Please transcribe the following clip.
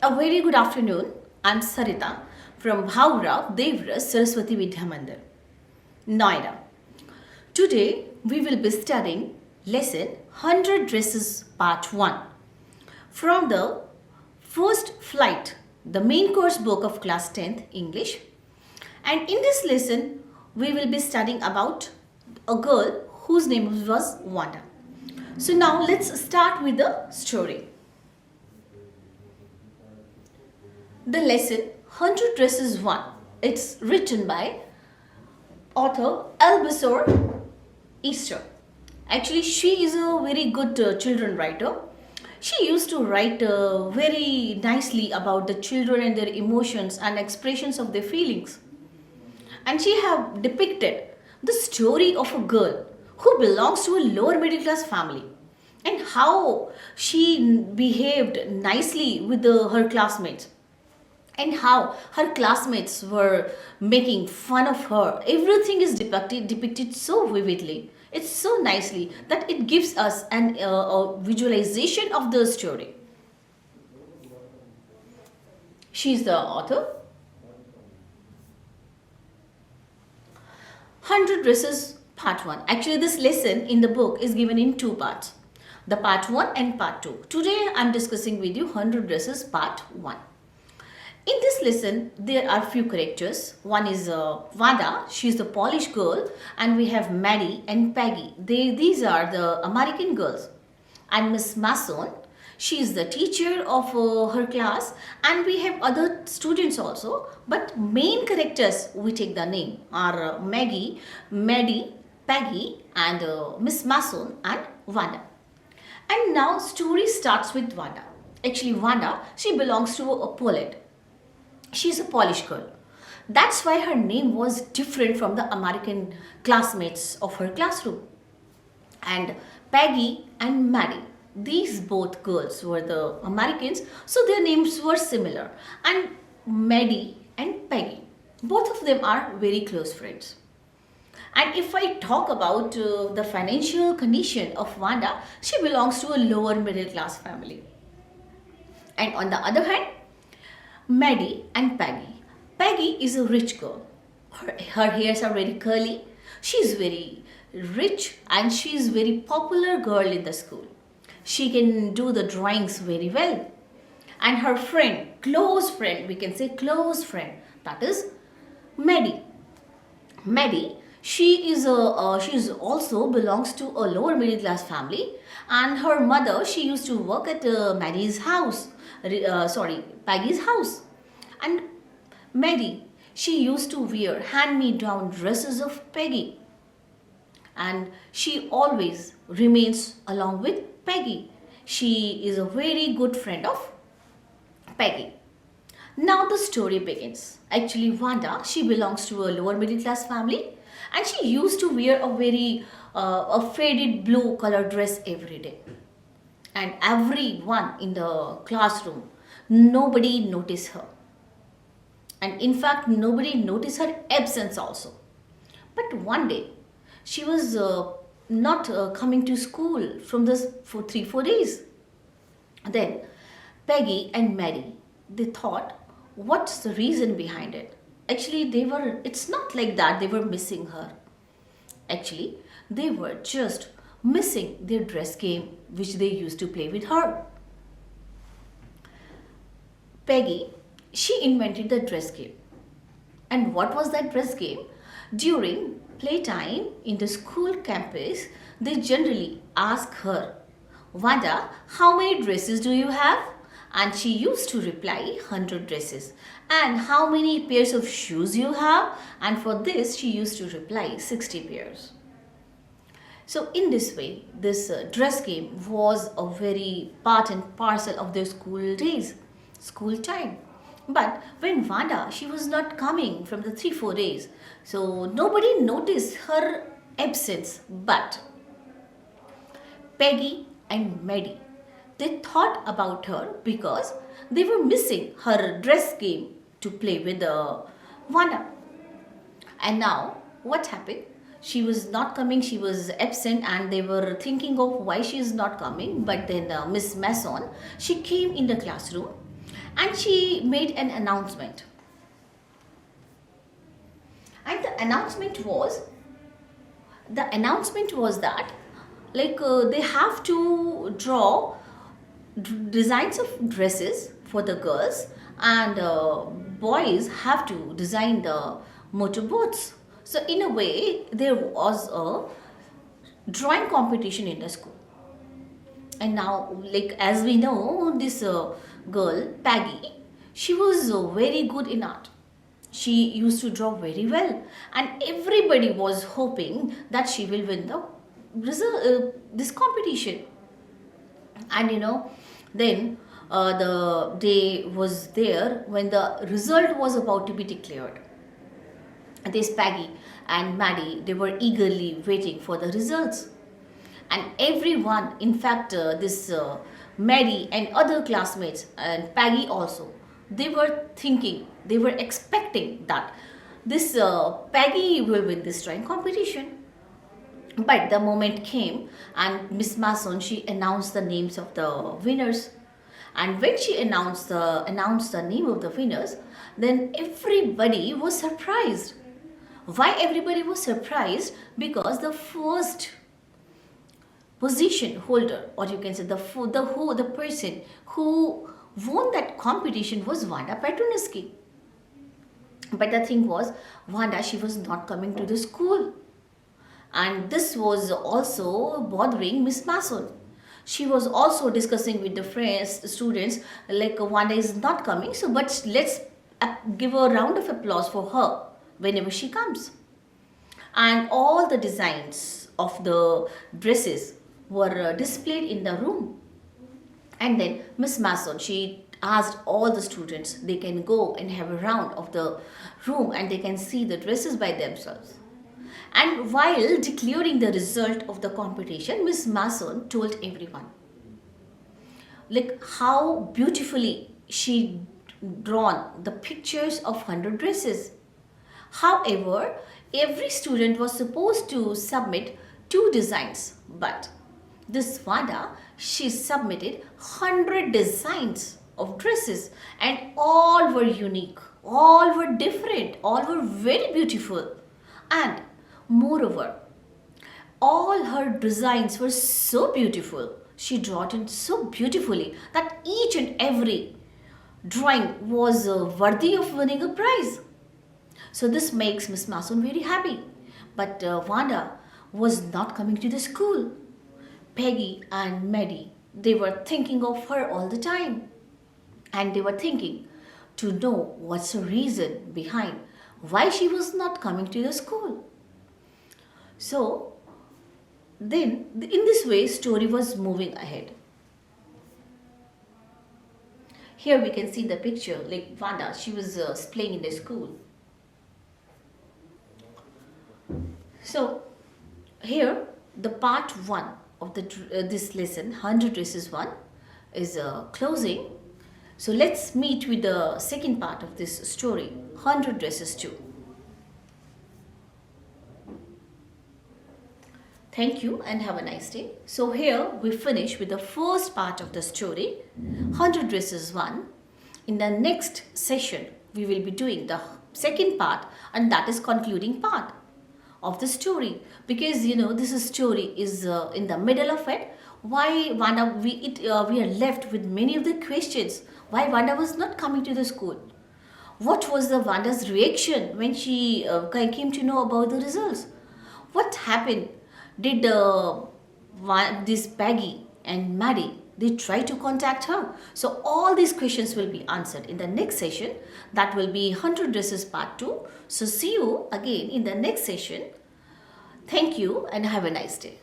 A very good afternoon. I'm Sarita from Bhaura Devra Saraswati Vidya Mandir, Noida. Today we will be studying lesson 100 Dresses Part 1 from the first flight, the main course book of class 10th English. And in this lesson we will be studying about a girl whose name was Wanda. So now let's start with the story. The lesson 100 Dresses 1. It's written by author Albasor Easter. Actually, she is a very good children writer. She used to write very nicely about the children and their emotions and expressions of their feelings. And she have depicted the story of a girl who belongs to a lower middle class family and how she behaved nicely with her classmates and how her classmates were making fun of her. Everything is depicted so vividly. It's so nicely that it gives us a visualization of the story. She's the author. 100 Dresses Part 1. Actually, this lesson in the book is given in two parts. The Part 1 and Part 2. Today, I'm discussing with you 100 Dresses Part 1. In this lesson, there are few characters. One is Vada, she is the Polish girl, and we have Maddie and Peggy. These are the American girls. And Miss Mason, she is the teacher of her class, and we have other students also. But main characters, we take the name, are Maggie, Maddie, Peggy, and Miss Mason and Vanda. And now story starts with Vanda. Actually, Vanda, she belongs to Poland. She's a Polish girl. That's why her name was different from the American classmates of her classroom. And Peggy and Maddie, these both girls were the Americans, so their names were similar. And Maddie and Peggy, both of them are very close friends. And if I talk about the financial condition of Wanda, she belongs to a lower middle class family. And on the other hand, Maddie and Peggy. Peggy is a rich girl. Her hairs are very curly. She is very rich and she is very popular girl in the school. She can do the drawings very well. And her friend, close friend, we can say close friend, that is Maddie. Maddie, she is also belongs to a lower middle class family, and her mother, she used to work at Maddie's house. Peggy's house. And Maddie, she used to wear hand-me-down dresses of Peggy. And she always remains along with Peggy. She is a very good friend of Peggy. Now the story begins. Actually, Wanda, she belongs to a lower middle class family, and she used to wear a faded blue color dress every day. And everyone in the classroom, nobody noticed her. And in fact, nobody noticed her absence also. But one day, she was not coming to school from this for 3-4 days. Then Peggy and Mary, they thought, what's the reason behind it? Actually, it's not like that they were missing her. Actually, they were just missing their dress game which they used to play with her. Peggy, she invented the dress game. And what was that dress game? During playtime in the school campus, they generally ask her, Wanda, how many dresses do you have? And she used to reply 100 dresses. And how many pairs of shoes you have? And for this, she used to reply 60 pairs. So in this way, this dress game was a very part and parcel of their school days, school time. But when Wanda, she was not coming from the 3-4 days, so nobody noticed her absence. But Peggy and Maddie, they thought about her because they were missing her dress game to play with Wanda. And now what happened? She was not coming, she was absent, and they were thinking of why she is not coming. But then Miss Mason, she came in the classroom and she made an announcement. And the announcement was that they have to draw designs of dresses for the girls, and boys have to design the motorboats. So in a way there was a drawing competition in the school. And now, as we know, this girl Peggy, she was very good in art. She used to draw very well, and everybody was hoping that she will win the this competition. And then the day was there when the result was about to be declared. This Peggy and Maddie, they were eagerly waiting for the results. And everyone, in fact, this Mary and other classmates and Peggy also, they were thinking, they were expecting that this Peggy will win this drawing competition. But the moment came, and Miss Mason, she announced the names of the winners. And when she announced the name of the winners, then everybody was surprised. Why everybody was surprised? Because the first position holder, or you can say the person who won that competition was Wanda Petronisky. But the thing was, Wanda, she was not coming to the school, and this was also bothering Miss Mason. She was also discussing with the friends, the students, Wanda is not coming, so but let's give a round of applause for her whenever she comes. And all the designs of the dresses were displayed in the room. And then Miss Mason, she asked all the students, they can go and have a round of the room and they can see the dresses by themselves. And while declaring the result of the competition, Miss Mason told everyone how beautifully she drawn the pictures of 100 dresses. However, every student was supposed to submit 2 designs, but this Wanda, she submitted 100 designs of dresses, and all were unique, all were different, all were very beautiful. And moreover, all her designs were so beautiful. She drew it so beautifully that each and every drawing was worthy of winning a prize. So this makes Miss Mason very happy. But Wanda was not coming to the school. Peggy and Maddie, they were thinking of her all the time. And they were thinking to know what's the reason behind why she was not coming to the school. So then in this way story was moving ahead. Here we can see the picture, Wanda, she was playing in the school. So here the part 1 of this lesson, 100 dresses 1, is closing. So let's meet with the second part of this story, 100 dresses 2. Thank you and have a nice day. So here we finish with the first part of the story, 100 dresses 1. In the next session, we will be doing the second part, and that is concluding part of the story, because this story is in the middle of it. Why Wanda, we are left with many of the questions. Why Wanda was not coming to the school? What was the Wanda's reaction when she came to know about the results? What happened? Did this Peggy and Maddie, they try to contact her? So all these questions will be answered in the next session. That will be 100 dresses part 2. So see you again in the next session. Thank you and have a nice day.